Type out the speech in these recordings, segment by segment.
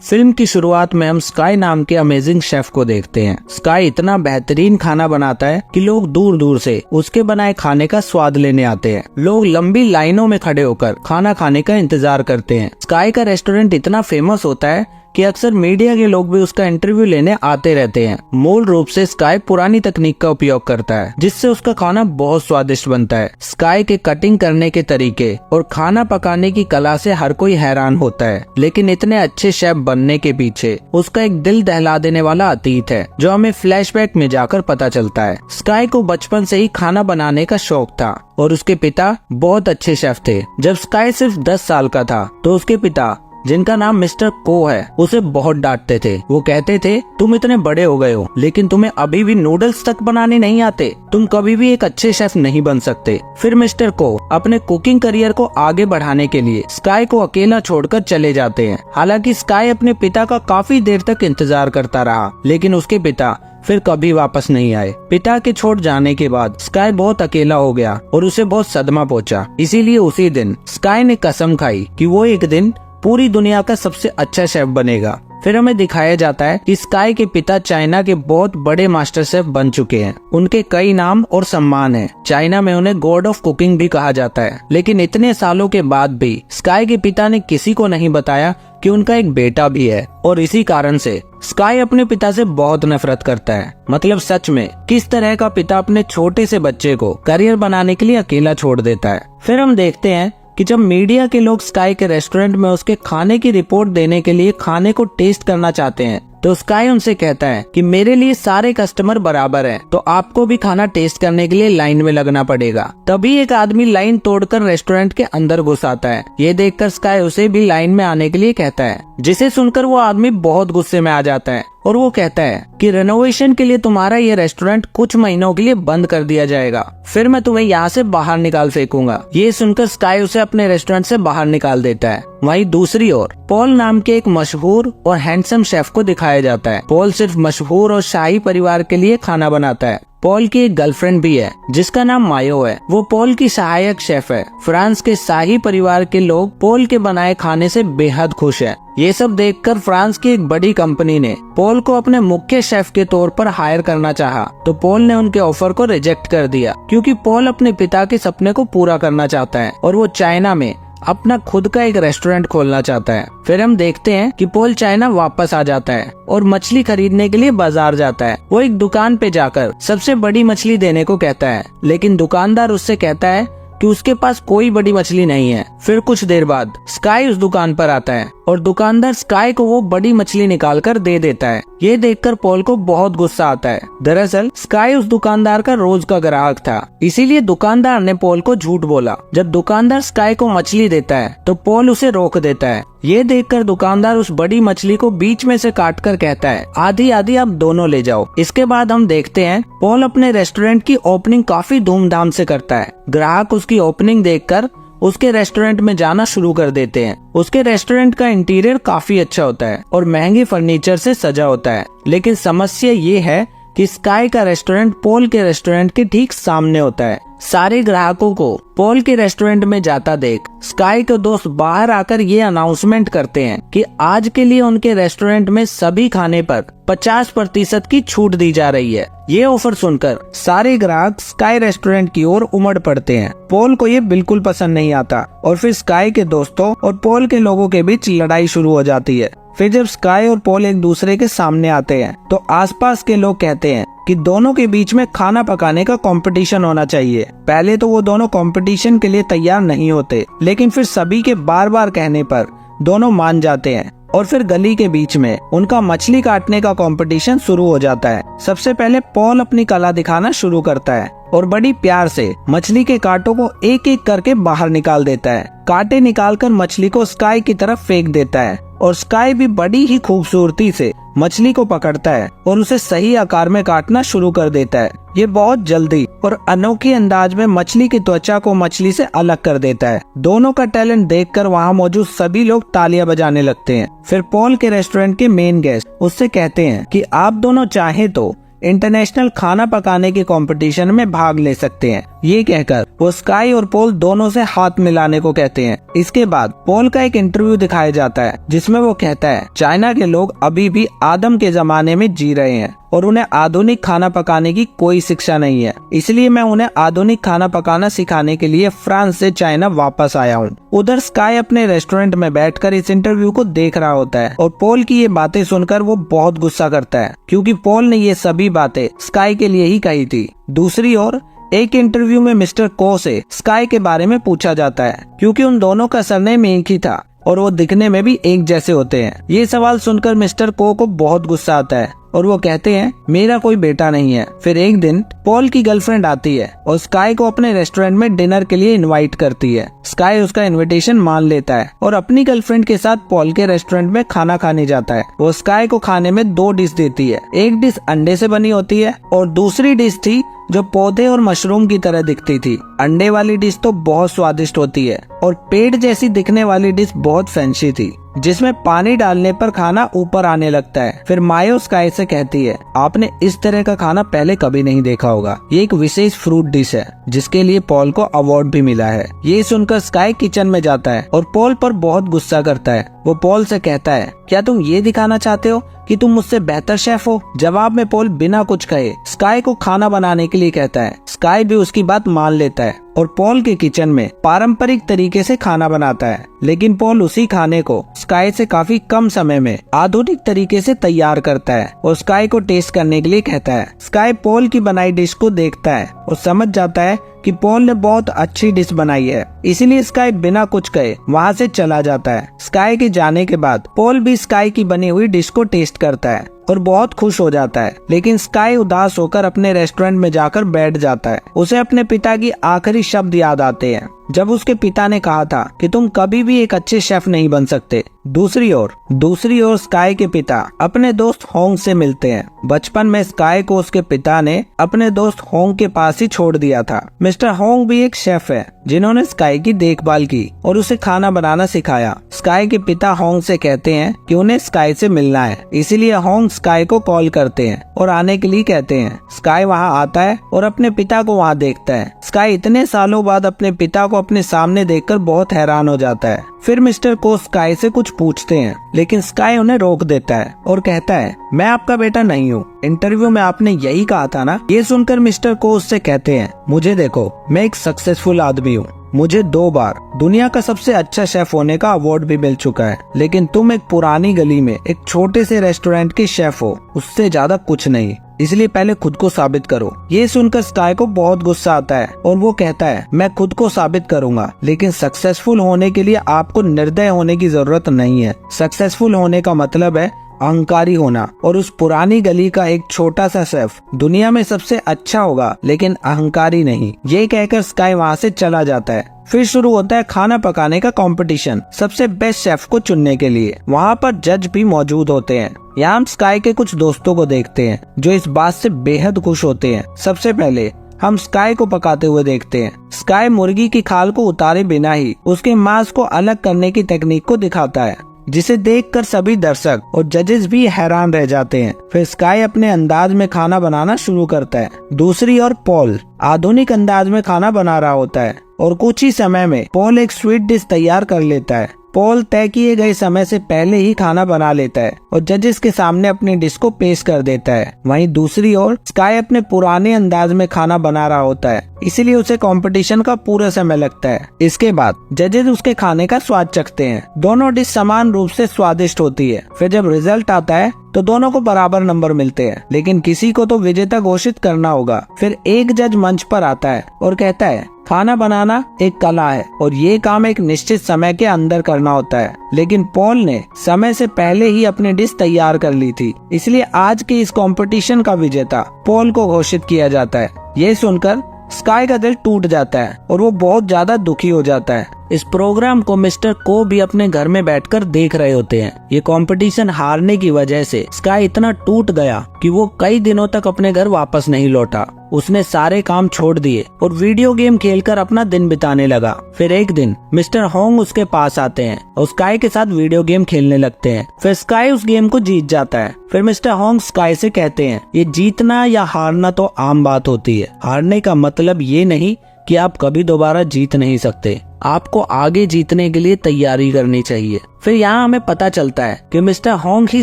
Film की शुरुआत में हम स्काई नाम के अमेजिंग शेफ को देखते हैं। स्काई इतना बेहतरीन खाना बनाता है कि लोग दूर दूर से उसके बनाए खाने का स्वाद लेने आते हैं। लोग लंबी लाइनों में खड़े होकर खाना खाने का इंतजार करते हैं। स्काई का रेस्टोरेंट इतना फेमस होता है कि अक्सर मीडिया के लोग भी उसका इंटरव्यू लेने आते रहते हैं। मूल रूप से स्काई पुरानी तकनीक का उपयोग करता है, जिससे उसका खाना बहुत स्वादिष्ट बनता है। स्काई के कटिंग करने के तरीके और खाना पकाने की कला से हर कोई हैरान होता है, लेकिन इतने अच्छे शेफ बनने के पीछे उसका एक दिल दहला देने वाला अतीत है, जो हमें फ्लैशबैक में जाकर पता चलता है। स्काई को बचपन से ही खाना बनाने का शौक था और उसके पिता बहुत अच्छे शेफ थे। जब स्काई सिर्फ 10 साल का था तो उसके पिता, जिनका नाम मिस्टर को है, उसे बहुत डांटते थे। वो कहते थे, तुम इतने बड़े हो गए हो लेकिन तुम्हें अभी भी नूडल्स तक बनाने नहीं आते, तुम कभी भी एक अच्छे शेफ नहीं बन सकते। फिर मिस्टर को अपने कुकिंग करियर को आगे बढ़ाने के लिए स्काई को अकेला छोड़कर चले जाते हैं। हालांकि स्काई अपने पिता का काफी देर तक इंतजार करता रहा, लेकिन उसके पिता फिर कभी वापस नहीं आए। पिता के छोड़ जाने के बाद स्काई बहुत अकेला हो गया और उसे बहुत सदमा पहुंचा। इसीलिए उसी दिन स्काई ने कसम खाई कि वो एक दिन पूरी दुनिया का सबसे अच्छा शेफ बनेगा। फिर हमें दिखाया जाता है कि स्काई के पिता चाइना के बहुत बड़े मास्टर शेफ बन चुके हैं। उनके कई नाम और सम्मान हैं। चाइना में उन्हें गॉड ऑफ कुकिंग भी कहा जाता है। लेकिन इतने सालों के बाद भी स्काई के पिता ने किसी को नहीं बताया कि उनका एक बेटा भी है, और इसी कारण से स्काई अपने पिता से बहुत नफरत करता है। मतलब सच में किस तरह का पिता अपने छोटे से बच्चे को करियर बनाने के लिए अकेला छोड़ देता है। फिर हम देखते हैं कि जब मीडिया के लोग स्काई के रेस्टोरेंट में उसके खाने की रिपोर्ट देने के लिए खाने को टेस्ट करना चाहते हैं, तो स्काई उनसे कहता है कि मेरे लिए सारे कस्टमर बराबर हैं, तो आपको भी खाना टेस्ट करने के लिए लाइन में लगना पड़ेगा। तभी एक आदमी लाइन तोड़कर रेस्टोरेंट के अंदर घुस आता है। ये देखकर स्काई उसे भी लाइन में आने के लिए कहता है, जिसे सुनकर वो आदमी बहुत गुस्से में आ जाता है और वो कहता है कि रेनोवेशन के लिए तुम्हारा ये रेस्टोरेंट कुछ महीनों के लिए बंद कर दिया जाएगा, फिर मैं तुम्हें यहाँ से बाहर निकाल फेंकूंगा। ये सुनकर स्काई उसे अपने रेस्टोरेंट से बाहर निकाल देता है। वहीं दूसरी ओर पॉल नाम के एक मशहूर और हैंडसम शेफ को दिखाया जाता है। पॉल सिर्फ मशहूर और शाही परिवार के लिए खाना बनाता है। पॉल की एक गर्लफ्रेंड भी है जिसका नाम मायो है। वो पॉल की सहायक शेफ है। फ्रांस के शाही परिवार के लोग पॉल के बनाए खाने से बेहद खुश हैं। ये सब देखकर फ्रांस की एक बड़ी कंपनी ने पॉल को अपने मुख्य शेफ के तौर पर हायर करना चाहा, तो पॉल ने उनके ऑफर को रिजेक्ट कर दिया, क्योंकि पॉल अपने पिता के सपने को पूरा करना चाहता है और वो चाइना में अपना खुद का एक रेस्टोरेंट खोलना चाहता है। फिर हम देखते हैं कि पॉल चाइना वापस आ जाता है और मछली खरीदने के लिए बाजार जाता है। वो एक दुकान पे जाकर सबसे बड़ी मछली देने को कहता है, लेकिन दुकानदार उससे कहता है कि उसके पास कोई बड़ी मछली नहीं है। फिर कुछ देर बाद स्काई उस दुकान पर आता है और दुकानदार स्काई को वो बड़ी मछली निकाल कर दे देता है। ये देखकर पॉल को बहुत गुस्सा आता है। दरअसल स्काई उस दुकानदार का रोज का ग्राहक था, इसीलिए दुकानदार ने पॉल को झूठ बोला। जब दुकानदार स्काई को मछली देता है तो पॉल उसे रोक देता है। ये देखकर दुकानदार उस बड़ी मछली को बीच में से काट कर कहता है, आधी आधी आप दोनों ले जाओ। इसके बाद हम देखते हैं पॉल अपने रेस्टोरेंट की ओपनिंग काफी धूमधाम से करता है। ग्राहक उसकी ओपनिंग देखकर उसके रेस्टोरेंट में जाना शुरू कर देते हैं। उसके रेस्टोरेंट का इंटीरियर काफी अच्छा होता है और महंगे फर्नीचर से सजा होता है। लेकिन समस्या ये है कि स्काई का रेस्टोरेंट पॉल के रेस्टोरेंट के ठीक सामने होता है। सारे ग्राहकों को पॉल के रेस्टोरेंट में जाता देख स्काई के दोस्त बाहर आकर ये अनाउंसमेंट करते हैं कि आज के लिए उनके रेस्टोरेंट में सभी खाने पर 50% की छूट दी जा रही है। ये ऑफर सुनकर सारे ग्राहक स्काई रेस्टोरेंट की ओर उमड़ पड़ते हैं। पॉल को ये बिल्कुल पसंद नहीं आता और फिर स्काई के दोस्तों और पॉल के लोगों के बीच लड़ाई शुरू हो जाती है। फिर जब स्काई और पॉल एक दूसरे के सामने आते हैं तो आसपास के लोग कहते हैं कि दोनों के बीच में खाना पकाने का कंपटीशन होना चाहिए। पहले तो वो दोनों कंपटीशन के लिए तैयार नहीं होते, लेकिन फिर सभी के बार बार कहने पर दोनों मान जाते हैं और फिर गली के बीच में उनका मछली काटने का कंपटीशन शुरू हो जाता है। सबसे पहले पॉल अपनी कला दिखाना शुरू करता है और बड़ी प्यार से मछली के कांटों को एक एक करके बाहर निकाल देता है। कांटे निकालकर मछली को स्काई की तरफ फेंक देता है और स्काई भी बड़ी ही खूबसूरती से मछली को पकड़ता है और उसे सही आकार में काटना शुरू कर देता है। ये बहुत जल्दी और अनोखे अंदाज में मछली की त्वचा को मछली से अलग कर देता है। दोनों का टैलेंट देखकर वहाँ मौजूद सभी लोग तालियां बजाने लगते हैं। फिर पॉल के रेस्टोरेंट के मेन गेस्ट उससे कहते हैं कि आप दोनों चाहे तो इंटरनेशनल खाना पकाने के कंपटीशन में भाग ले सकते हैं। ये कहकर वो स्काई और पॉल दोनों से हाथ मिलाने को कहते हैं। इसके बाद पॉल का एक इंटरव्यू दिखाया जाता है जिसमें वो कहता है चाइना के लोग अभी भी आदम के जमाने में जी रहे हैं और उन्हें आधुनिक खाना पकाने की कोई शिक्षा नहीं है, इसलिए मैं उन्हें आधुनिक खाना पकाना सिखाने के लिए फ्रांस से चाइना वापस आया हूँ। उधर स्काई अपने रेस्टोरेंट में बैठकर इस इंटरव्यू को देख रहा होता है और पॉल की ये बातें सुनकर वो बहुत गुस्सा करता है क्योंकि पॉल ने ये सभी बातें स्काई के लिए ही कही थी। दूसरी ओर एक इंटरव्यू में मिस्टर को से स्काई के बारे में पूछा जाता है क्योंकि उन दोनों का सरनेम एक ही था और वो दिखने में भी एक जैसे होते हैं। ये सवाल सुनकर मिस्टर को बहुत गुस्सा आता है और वो कहते हैं मेरा कोई बेटा नहीं है। फिर एक दिन पॉल की गर्लफ्रेंड आती है और स्काई को अपने रेस्टोरेंट में डिनर के लिए इनवाइट करती है। स्काई उसका इनविटेशन मान लेता है और अपनी गर्लफ्रेंड के साथ पॉल के रेस्टोरेंट में खाना खाने जाता है। वो स्काई को खाने में 2 डिश देती है। एक डिश अंडे से बनी होती है और दूसरी डिश थी जो पौधे और मशरूम की तरह दिखती थी। अंडे वाली डिश तो बहुत स्वादिष्ट होती है और पेड़ जैसी दिखने वाली डिश बहुत फैंसी थी जिसमें पानी डालने पर खाना ऊपर आने लगता है। फिर मायो स्काई से कहती है आपने इस तरह का खाना पहले कभी नहीं देखा होगा। ये एक विशेष फ्रूट डिश है जिसके लिए पॉल को अवार्ड भी मिला है। ये सुनकर स्काई किचन में जाता है और पॉल पर बहुत गुस्सा करता है। वो पॉल से कहता है क्या तुम ये दिखाना चाहते हो कि तुम मुझसे बेहतर शेफ हो? जवाब में पॉल बिना कुछ कहे स्काई को खाना बनाने के लिए कहता है। स्काई भी उसकी बात मान लेता है और पॉल के किचन में पारंपरिक तरीके से खाना बनाता है, लेकिन पॉल उसी खाने को स्काई से काफी कम समय में आधुनिक तरीके से तैयार करता है और स्काई को टेस्ट करने के लिए कहता है। स्काई पॉल की बनाई डिश को देखता है और समझ जाता है कि पॉल ने बहुत अच्छी डिश बनाई है, इसीलिए स्काई बिना कुछ कहे वहाँ से चला जाता है। स्काई के जाने के बाद पॉल भी स्काई की बनी हुई डिश को टेस्ट करता है और बहुत खुश हो जाता है, लेकिन स्काई उदास होकर अपने रेस्टोरेंट में जाकर बैठ जाता है। उसे अपने पिता की आखिरी शब्द याद आते हैं जब उसके पिता ने कहा था कि तुम कभी भी एक अच्छे शेफ नहीं बन सकते। दूसरी ओर स्काई के पिता अपने दोस्त होंग से मिलते हैं। बचपन में स्काई को उसके पिता ने अपने दोस्त होंग के पास ही छोड़ दिया था। मिस्टर होंग भी एक शेफ है जिन्होंने स्काई की देखभाल की और उसे खाना बनाना सिखाया। स्काई के पिता होंग से कहते हैं कि उन्हें स्काई से मिलना है, इसीलिए होंग स्काई को कॉल करते हैं और आने के लिए कहते हैं। स्काई वहाँ आता है और अपने पिता को वहाँ देखता है। स्काई इतने सालों बाद अपने पिता को अपने सामने देखकर बहुत हैरान हो जाता है। फिर मिस्टर को स्काई से कुछ पूछते हैं, लेकिन स्काई उन्हें रोक देता है और कहता है मैं आपका बेटा नहीं हूँ, इंटरव्यू में आपने यही कहा था ना। ये सुनकर मिस्टर को उससे कहते हैं मुझे देखो, मैं एक सक्सेसफुल आदमी हूँ, मुझे 2 बार दुनिया का सबसे अच्छा शेफ होने का अवार्ड भी मिल चुका है, लेकिन तुम एक पुरानी गली में एक छोटे से रेस्टोरेंट के शेफ हो, उससे ज्यादा कुछ नहीं, इसलिए पहले खुद को साबित करो। ये सुनकर स्काई को बहुत गुस्सा आता है और वो कहता है मैं खुद को साबित करूंगा, लेकिन सक्सेसफुल होने के लिए आपको निर्दय होने की जरूरत नहीं है। सक्सेसफुल होने का मतलब है अहंकारी होना, और उस पुरानी गली का एक छोटा सा शेफ दुनिया में सबसे अच्छा होगा, लेकिन अहंकारी नहीं। ये कहकर स्काई वहाँ से चला जाता है। फिर शुरू होता है खाना पकाने का कंपटीशन सबसे बेस्ट शेफ को चुनने के लिए। वहाँ पर जज भी मौजूद होते हैं। यहाँ हम स्काई के कुछ दोस्तों को देखते हैं जो इस बात से बेहद खुश होते हैं। सबसे पहले हम स्काई को पकाते हुए देखते हैं। स्काई मुर्गी की खाल को उतारे बिना ही उसके मांस को अलग करने की तकनीक को दिखाता है, जिसे देखकर सभी दर्शक और जजेस भी हैरान रह जाते हैं। फिर स्काई अपने अंदाज में खाना बनाना शुरू करता है। दूसरी ओर पॉल आधुनिक अंदाज में खाना बना रहा होता है और कुछ ही समय में पॉल एक स्वीट डिश तैयार कर लेता है। पॉल तय किए गए समय से पहले ही खाना बना लेता है और जजेस के सामने अपनी डिश को पेश कर देता है। वहीं दूसरी ओर स्काई अपने पुराने अंदाज में खाना बना रहा होता है, इसीलिए उसे कंपटीशन का पूरा समय लगता है। इसके बाद जजेस उसके खाने का स्वाद चखते हैं। दोनों डिश समान रूप से स्वादिष्ट होती है। फिर जब रिजल्ट आता है तो दोनों को बराबर नंबर मिलते हैं, लेकिन किसी को तो विजेता घोषित करना होगा। फिर एक जज मंच पर आता है और कहता है खाना बनाना एक कला है और ये काम एक निश्चित समय के अंदर करना होता है, लेकिन पॉल ने समय से पहले ही अपनी डिश तैयार कर ली थी, इसलिए आज के इस कंपटीशन का विजेता पॉल को घोषित किया जाता है। ये सुनकर स्काई का दिल टूट जाता है और वो बहुत ज्यादा दुखी हो जाता है। इस प्रोग्राम को मिस्टर को भी अपने घर में बैठकर देख रहे होते हैं। ये कंपटीशन हारने की वजह से स्काई इतना टूट गया कि वो कई दिनों तक अपने घर वापस नहीं लौटा। उसने सारे काम छोड़ दिए और वीडियो गेम खेलकर अपना दिन बिताने लगा। फिर एक दिन मिस्टर होंग उसके पास आते हैं और स्काई के साथ वीडियो गेम खेलने लगते हैं। फिर स्काई उस गेम को जीत जाता है। फिर मिस्टर होंग स्काई से कहते हैं, ये जीतना या हारना तो आम बात होती है। हारने का मतलब ये नहीं कि आप कभी दोबारा जीत नहीं सकते। आपको आगे जीतने के लिए तैयारी करनी चाहिए। फिर यहाँ हमें पता चलता है कि मिस्टर होंग ही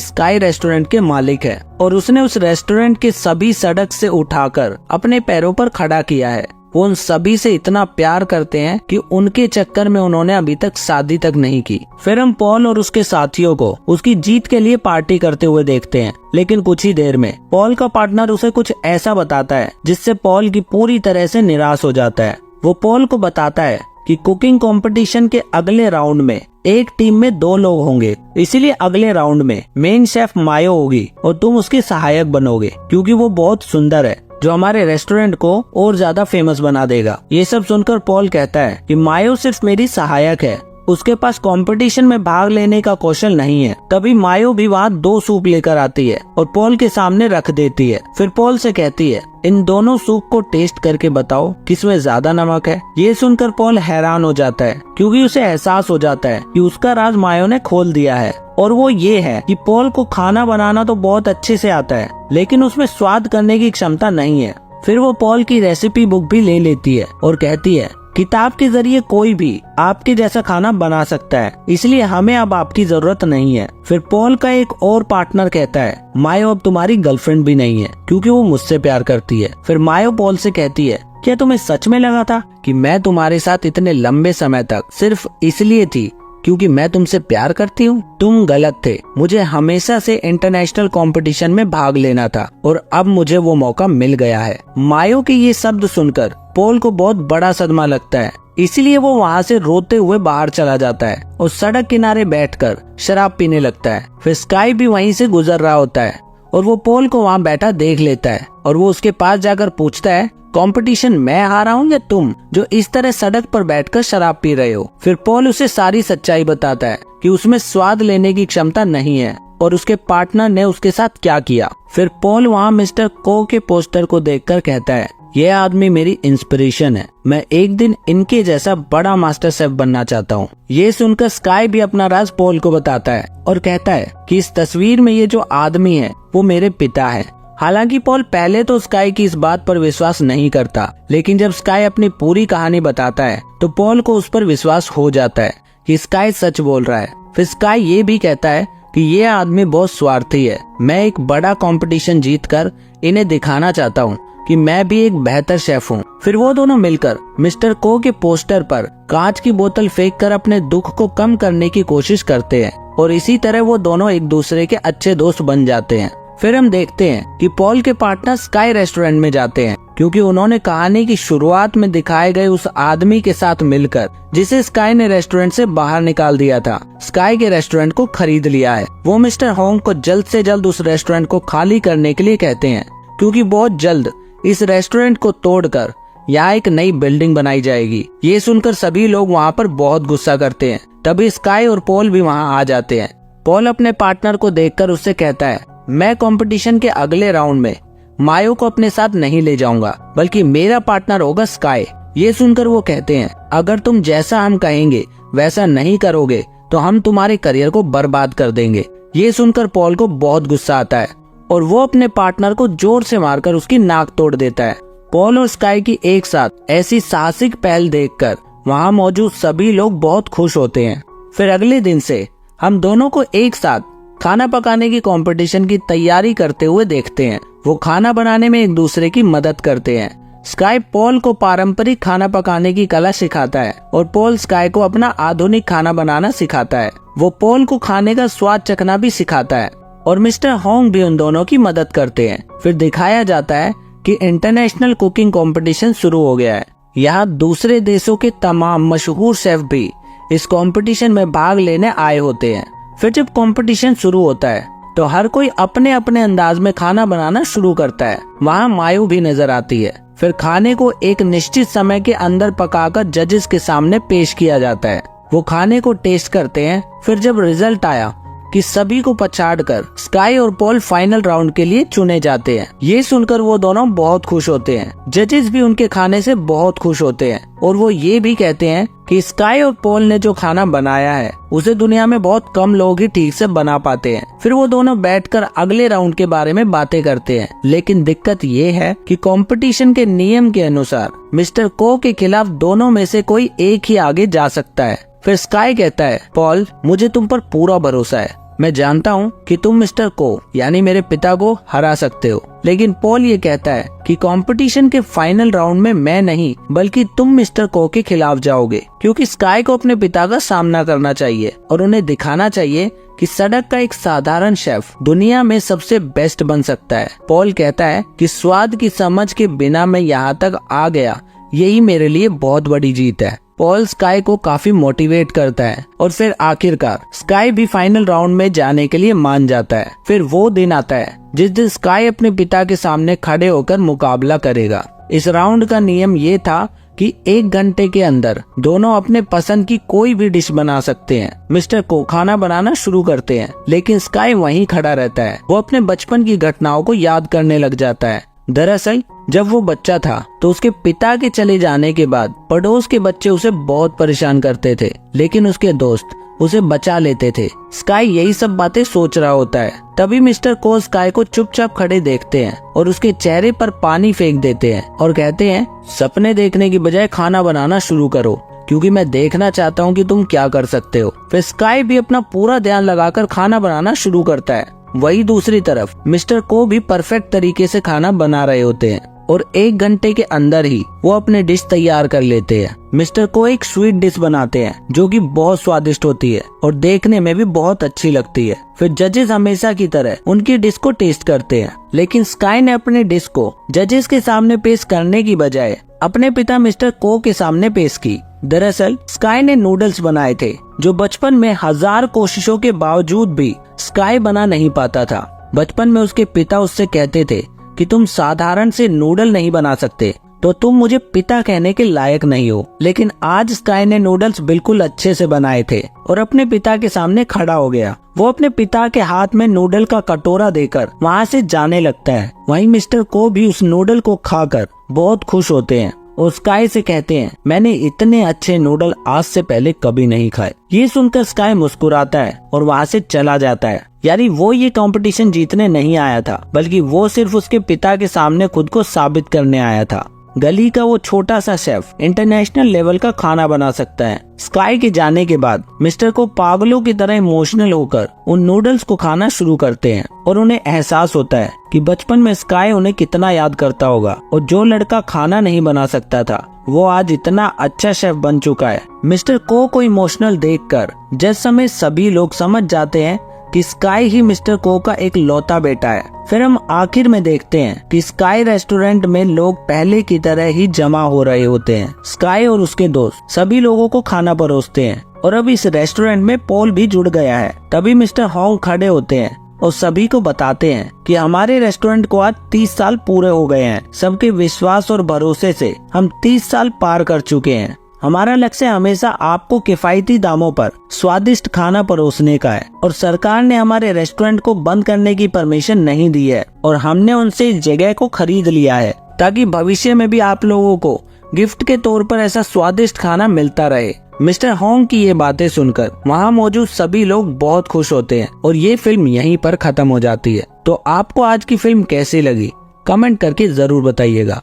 स्काई रेस्टोरेंट के मालिक है और उसने उस रेस्टोरेंट के सभी सड़क से उठाकर अपने पैरों पर खड़ा किया है। वो उन सभी से इतना प्यार करते हैं कि उनके चक्कर में उन्होंने अभी तक शादी तक नहीं की। फिर हम पॉल और उसके साथियों को उसकी जीत के लिए पार्टी करते हुए देखते हैं। लेकिन कुछ ही देर में पॉल का पार्टनर उसे कुछ ऐसा बताता है जिससे पॉल की पूरी तरह से निराश हो जाता है। वो पॉल को बताता है कि कुकिंग कंपटीशन के अगले राउंड में एक टीम में 2 लोग होंगे, इसीलिए अगले राउंड में मेन शेफ मायो होगी और तुम उसकी सहायक बनोगे क्योंकि वो बहुत सुंदर है, जो हमारे रेस्टोरेंट को और ज्यादा फेमस बना देगा। ये सब सुनकर पॉल कहता है कि मायो सिर्फ मेरी सहायक है, उसके पास कंपटीशन में भाग लेने का कौशल नहीं है। तभी मायो भी वहाँ 2 सूप लेकर आती है और पॉल के सामने रख देती है। फिर पॉल से कहती है, इन दोनों सूप को टेस्ट करके बताओ किसमें ज्यादा नमक है। ये सुनकर पॉल हैरान हो जाता है क्योंकि उसे एहसास हो जाता है कि उसका राज मायो ने खोल दिया है। और वो ये है कि पॉल को खाना बनाना तो बहुत अच्छे से आता है, लेकिन उसमें स्वाद करने की क्षमता नहीं है। फिर वो पॉल की रेसिपी बुक भी ले लेती है और कहती है, किताब के जरिए कोई भी आपके जैसा खाना बना सकता है, इसलिए हमें अब आपकी जरूरत नहीं है। फिर पॉल का एक और पार्टनर कहता है, मायो अब तुम्हारी गर्लफ्रेंड भी नहीं है क्योंकि वो मुझसे प्यार करती है। फिर मायो पॉल से कहती है, क्या तुम्हें सच में लगा था कि मैं तुम्हारे साथ इतने लंबे समय तक सिर्फ इसलिए थी क्योंकि मैं तुमसे प्यार करती हूँ? तुम गलत थे। मुझे हमेशा से इंटरनेशनल कंपटीशन में भाग लेना था और अब मुझे वो मौका मिल गया है। मायो के ये शब्द सुनकर पॉल को बहुत बड़ा सदमा लगता है, इसलिए वो वहाँ से रोते हुए बाहर चला जाता है और सड़क किनारे बैठकर शराब पीने लगता है। फिर स्काई भी वहीं से गुजर रहा होता है और वो पॉल को वहाँ बैठा देख लेता है और वो उसके पास जाकर पूछता है, कंपटीशन मैं हारा हूँ या तुम, जो इस तरह सड़क पर बैठकर शराब पी रहे हो? फिर पॉल उसे सारी सच्चाई बताता है कि उसमें स्वाद लेने की क्षमता नहीं है और उसके पार्टनर ने उसके साथ क्या किया। फिर पॉल वहाँ मिस्टर को के पोस्टर को देखकर कहता है, यह आदमी मेरी इंस्पिरेशन है, मैं एक दिन इनके जैसा बड़ा मास्टर शेफ बनना चाहता हूँ। ये सुनकर स्काई भी अपना राज पॉल को बताता है और कहता है कि इस तस्वीर में ये जो आदमी है वो मेरे पिता है। हालांकि पॉल पहले तो स्काई की इस बात पर विश्वास नहीं करता, लेकिन जब स्काई अपनी पूरी कहानी बताता है तो पॉल को उस पर विश्वास हो जाता है कि स्काई सच बोल रहा है। फिर स्काई ये भी कहता है कि ये आदमी बहुत स्वार्थी है, मैं एक बड़ा कंपटीशन जीतकर इन्हें दिखाना चाहता हूँ कि मैं भी एक बेहतर शेफ हूँ। फिर वो दोनों मिलकर मिस्टर को के पोस्टर पर कांच की बोतल फेंककर अपने दुख को कम करने की कोशिश करते हैं और इसी तरह वो दोनों एक दूसरे के अच्छे दोस्त बन जाते हैं। फिर हम देखते हैं कि पॉल के पार्टनर स्काई रेस्टोरेंट में जाते हैं क्योंकि उन्होंने कहानी की शुरुआत में दिखाए गए उस आदमी के साथ मिलकर जिसे स्काई ने रेस्टोरेंट से बाहर निकाल दिया था, स्काई के रेस्टोरेंट को खरीद लिया है। वो मिस्टर होंग को जल्द से जल्द उस रेस्टोरेंट को खाली करने के लिए कहते हैं क्योंकि बहुत जल्द इस रेस्टोरेंट को तोड़कर यहाँ एक नई बिल्डिंग बनाई जाएगी। ये सुनकर सभी लोग वहाँ पर बहुत गुस्सा करते हैं। तभी स्काई और पॉल भी वहाँ आ जाते हैं। पॉल अपने पार्टनर को देखकर उससे कहता है, मैं कंपटीशन के अगले राउंड में मायो को अपने साथ नहीं ले जाऊंगा, बल्कि मेरा पार्टनर होगा स्काई। ये सुनकर वो कहते हैं, अगर तुम जैसा हम कहेंगे वैसा नहीं करोगे तो हम तुम्हारे करियर को बर्बाद कर देंगे। ये सुनकर पॉल को बहुत गुस्सा आता है और वो अपने पार्टनर को जोर से मारकर उसकी नाक तोड़ देता है। पॉल और स्काई की एक साथ ऐसी साहसिक पहल देखकर वहाँ मौजूद सभी लोग बहुत खुश होते हैं। फिर अगले दिन से हम दोनों को एक साथ खाना पकाने की कंपटीशन की तैयारी करते हुए देखते हैं। वो खाना बनाने में एक दूसरे की मदद करते हैं। स्काई पॉल को पारंपरिक खाना पकाने की कला सिखाता है और पॉल स्काई को अपना आधुनिक खाना बनाना सिखाता है। वो पॉल को खाने का स्वाद चखना भी सिखाता है और मिस्टर होंग भी उन दोनों की मदद करते हैं। फिर दिखाया जाता है कि इंटरनेशनल कुकिंग कंपटीशन शुरू हो गया है। यहाँ दूसरे देशों के तमाम मशहूर शेफ भी इस कंपटीशन में भाग लेने आए होते हैं। फिर जब कंपटीशन शुरू होता है तो हर कोई अपने अपने अंदाज में खाना बनाना शुरू करता है। वहाँ मायो भी नजर आती है फिर खाने को एक निश्चित समय के अंदर पकाकर जजेस के सामने पेश किया जाता है। वो खाने को टेस्ट करते हैं। फिर जब रिजल्ट आया कि सभी को पछाड़कर स्काई और पॉल फाइनल राउंड के लिए चुने जाते हैं, ये सुनकर वो दोनों बहुत खुश होते हैं। जजेस भी उनके खाने से बहुत खुश होते हैं और वो ये भी कहते हैं कि स्काई और पॉल ने जो खाना बनाया है उसे दुनिया में बहुत कम लोग ही ठीक से बना पाते हैं। फिर वो दोनों बैठकर अगले राउंड के बारे में बातें करते हैं। लेकिन दिक्कत ये है कि कंपटीशन के नियम के अनुसार मिस्टर को के खिलाफ दोनों में से कोई एक ही आगे जा सकता है। फिर स्काई कहता है, पॉल मुझे तुम पर पूरा भरोसा है, मैं जानता हूँ कि तुम मिस्टर को यानी मेरे पिता को हरा सकते हो। लेकिन पॉल ये कहता है कि कंपटीशन के फाइनल राउंड में मैं नहीं बल्कि तुम मिस्टर को के खिलाफ जाओगे, क्योंकि स्काई को अपने पिता का सामना करना चाहिए और उन्हें दिखाना चाहिए कि सड़क का एक साधारण शेफ दुनिया में सबसे बेस्ट बन सकता है। पॉल कहता है कि स्वाद की समझ के बिना मैं यहाँ तक आ गया, यही मेरे लिए बहुत बड़ी जीत है। पॉल स्काई को काफी मोटिवेट करता है और फिर आखिरकार स्काई भी फाइनल राउंड में जाने के लिए मान जाता है। फिर वो दिन आता है जिस दिन स्काई अपने पिता के सामने खड़े होकर मुकाबला करेगा। इस राउंड का नियम ये था कि 1 घंटे के अंदर दोनों अपने पसंद की कोई भी डिश बना सकते हैं। मिस्टर को खाना बनाना शुरू करते हैं, लेकिन स्काई वहीं खड़ा रहता है। वो अपने बचपन की घटनाओं को याद करने लग जाता है। दरअसल जब वो बच्चा था तो उसके पिता के चले जाने के बाद पड़ोस के बच्चे उसे बहुत परेशान करते थे, लेकिन उसके दोस्त उसे बचा लेते थे। स्काई यही सब बातें सोच रहा होता है। तभी मिस्टर को स्काई को चुपचाप खड़े देखते हैं और उसके चेहरे पर पानी फेंक देते हैं और कहते हैं, सपने देखने की बजाय खाना बनाना शुरू करो, क्योंकि मैं देखना चाहता हूँ कि तुम क्या कर सकते हो। फिर स्काई भी अपना पूरा ध्यान लगाकर खाना बनाना शुरू करता है। वही दूसरी तरफ मिस्टर को भी परफेक्ट तरीके से खाना बना रहे होते हैं और 1 घंटे के अंदर ही वो अपने डिश तैयार कर लेते हैं। मिस्टर को एक स्वीट डिश बनाते हैं जो कि बहुत स्वादिष्ट होती है और देखने में भी बहुत अच्छी लगती है। फिर जजेस हमेशा की तरह उनकी डिश को टेस्ट करते हैं, लेकिन स्काई ने अपने डिश को जजेस के सामने पेश करने की बजाय अपने पिता मिस्टर को के सामने पेश की। दरअसल स्काई ने नूडल्स बनाए थे जो बचपन में 1000 कोशिशों के बावजूद भी स्काई बना नहीं पाता था। बचपन में उसके पिता उससे कहते थे कि तुम साधारण से नूडल नहीं बना सकते तो तुम मुझे पिता कहने के लायक नहीं हो। लेकिन आज स्काई ने नूडल्स बिल्कुल अच्छे से बनाए थे और अपने पिता के सामने खड़ा हो गया। वो अपने पिता के हाथ में नूडल का कटोरा देकर वहाँ से जाने लगता है। वहीं मिस्टर को भी उस नूडल को खाकर बहुत खुश होते हैं और स्काई से कहते हैं, मैंने इतने अच्छे नूडल आज से पहले कभी नहीं खाए। ये सुनकर स्काई मुस्कुराता है और वहाँ से चला जाता है। यानी वो ये कंपटीशन जीतने नहीं आया था, बल्कि वो सिर्फ उसके पिता के सामने खुद को साबित करने आया था। गली का वो छोटा सा शेफ इंटरनेशनल लेवल का खाना बना सकता है। स्काई के जाने के बाद मिस्टर को पागलों की तरह इमोशनल होकर उन नूडल्स को खाना शुरू करते हैं और उन्हें एहसास होता है कि बचपन में स्काई उन्हें कितना याद करता होगा और जो लड़का खाना नहीं बना सकता था वो आज इतना अच्छा शेफ बन चुका है। मिस्टर को इमोशनल देखकर जिस समय सभी लोग समझ जाते हैं कि स्काई ही मिस्टर को का एक लौता बेटा है। फिर हम आखिर में देखते हैं कि स्काई रेस्टोरेंट में लोग पहले की तरह ही जमा हो रहे होते हैं। स्काई और उसके दोस्त सभी लोगों को खाना परोसते हैं और अब इस रेस्टोरेंट में पॉल भी जुड़ गया है। तभी मिस्टर हॉन्ग खड़े होते हैं और सभी को बताते हैं कि हमारे रेस्टोरेंट को आज 30 साल पूरे हो गए हैं। सबके विश्वास और भरोसे से हम 30 साल पार कर चुके हैं। हमारा लक्ष्य हमेशा आपको किफायती दामों पर स्वादिष्ट खाना परोसने का है और सरकार ने हमारे रेस्टोरेंट को बंद करने की परमिशन नहीं दी है और हमने उनसे इस जगह को खरीद लिया है ताकि भविष्य में भी आप लोगों को गिफ्ट के तौर पर ऐसा स्वादिष्ट खाना मिलता रहे। मिस्टर हॉन्ग की ये बातें सुनकर वहाँ मौजूद सभी लोग बहुत खुश होते हैं और ये फिल्म यहीं पर खत्म हो जाती है। तो आपको आज की फिल्म कैसी लगी कमेंट करके जरूर बताइएगा।